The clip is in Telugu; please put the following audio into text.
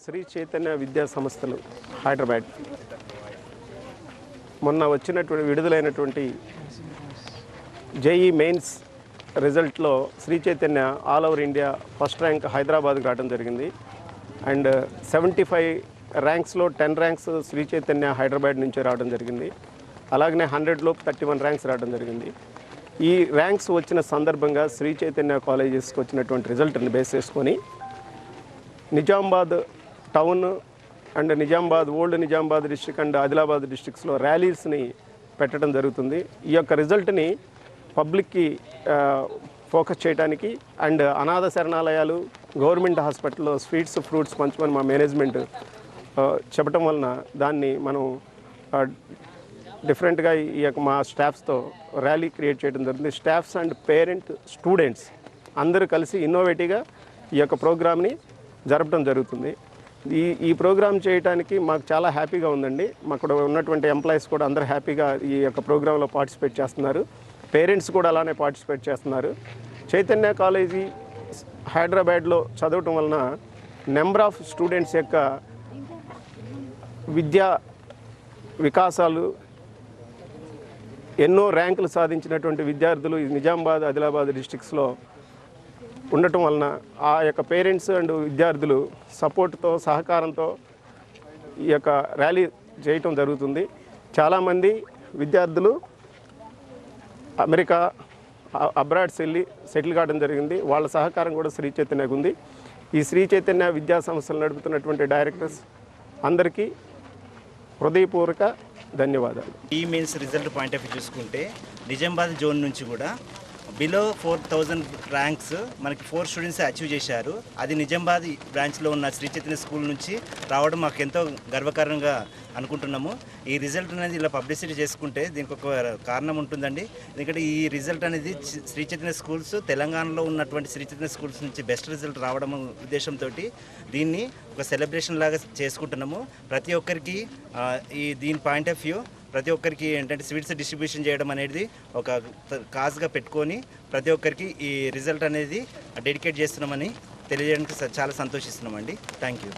శ్రీ చైతన్య విద్యా సంస్థలు హైదరాబాద్ మొన్న విడుదలైనటువంటి జేఈ మెయిన్స్ రిజల్ట్లో Sri Chaitanya all over India first rank హైదరాబాద్కి రావడం జరిగింది. అండ్ 75 ర్యాంక్స్లో 10 ర్యాంక్స్ శ్రీ చైతన్య హైదరాబాద్ నుంచే రావడం జరిగింది. అలాగనే 100లోపు 31 ర్యాంక్స్ రావడం జరిగింది. ఈ ర్యాంక్స్ వచ్చిన సందర్భంగా శ్రీ చైతన్య కాలేజెస్కి వచ్చినటువంటి రిజల్ట్ని బేస్ చేసుకొని Nizamabad town and Nizamabad old Nizamabad district and Adilabad డిస్ట్రిక్ట్స్లో ర్యాలీస్ని పెట్టడం జరుగుతుంది. ఈ యొక్క రిజల్ట్ని పబ్లిక్కి ఫోకస్ చేయడానికి అండ్ అనాథ శరణాలయాలు, గవర్నమెంట్ హాస్పిటల్లో స్వీట్స్ ఫ్రూట్స్ పంచమని మా మేనేజ్మెంట్ చెప్పడం వలన దాన్ని మనం డిఫరెంట్గా ఈ యొక్క మా స్టాఫ్స్తో ర్యాలీ క్రియేట్ చేయడం జరుగుతుంది. స్టాఫ్స్ అండ్ పేరెంట్ స్టూడెంట్స్ అందరూ కలిసి ఇన్నోవేటివ్గా ఈ యొక్క ప్రోగ్రామ్ని జరపడం జరుగుతుంది. ఈ ప్రోగ్రామ్ చేయడానికి మాకు చాలా హ్యాపీగా ఉందండి. మాకు ఉన్నటువంటి ఎంప్లాయీస్ కూడా అందరూ హ్యాపీగా ఈ యొక్క ప్రోగ్రాంలో పార్టిసిపేట్ చేస్తున్నారు. పేరెంట్స్ కూడా అలానే పార్టిసిపేట్ చేస్తున్నారు. చైతన్య కాలేజీ హైదరాబాద్లో చదవటం వలన నెంబర్ ఆఫ్ స్టూడెంట్స్ యొక్క విద్యా వికాసాలు, ఎన్నో ర్యాంకులు సాధించినటువంటి విద్యార్థులు ఈ నిజామాబాద్, ఆదిలాబాద్ డిస్ట్రిక్ట్స్లో ఉండటం వలన ఆ యొక్క పేరెంట్స్ అండ్ విద్యార్థులు సపోర్ట్తో, సహకారంతో ఈ యొక్క ర్యాలీ చేయటం జరుగుతుంది. చాలామంది విద్యార్థులు అమెరికా, అబ్రాడ్స్ వెళ్ళి సెటిల్ కావడం జరిగింది. వాళ్ళ సహకారం కూడా శ్రీ చైతన్యకు ఉంది. ఈ శ్రీ చైతన్య విద్యా సంస్థలు నడుపుతున్నటువంటి డైరెక్టర్స్ అందరికీ హృదయపూర్వక ధన్యవాదాలు. ఈ mains result point of view చూసుకుంటే నిజామాబాద్ జోన్ నుంచి కూడా బిలో 4000 ర్యాంక్స్ మనకి 4 స్టూడెంట్స్ అచీవ్ చేశారు. అది నిజామాబాద్ బ్రాంచ్లో ఉన్న శ్రీ చైతన్య స్కూల్ నుంచి రావడం మాకు ఎంతో గర్వకారణంగా అనుకుంటున్నాము. ఈ రిజల్ట్ అనేది ఇలా పబ్లిసిటీ చేసుకుంటే దీనికి ఒక కారణం ఉంటుందండి. ఎందుకంటే ఈ రిజల్ట్ అనేది శ్రీ చైతన్య స్కూల్స్ తెలంగాణలో ఉన్నటువంటి శ్రీ చైతన్య స్కూల్స్ నుంచి బెస్ట్ రిజల్ట్ రావడం ఉద్దేశంతో దీన్ని ఒక సెలబ్రేషన్ లాగా చేసుకుంటున్నాము. ప్రతి ఒక్కరికి దీని పాయింట్ ఆఫ్ వ్యూ ప్రతి ఒక్కరికి ఏంటంటే స్వీట్స్ డిస్ట్రిబ్యూషన్ చేయడం అనేది ఒక కాజ్గా పెట్టుకొని ప్రతి ఒక్కరికి ఈ రిజల్ట్ అనేది డెడికేట్ చేస్తున్నామని తెలియజేయడానికి చాలా సంతోషిస్తున్నామండి. Thank you.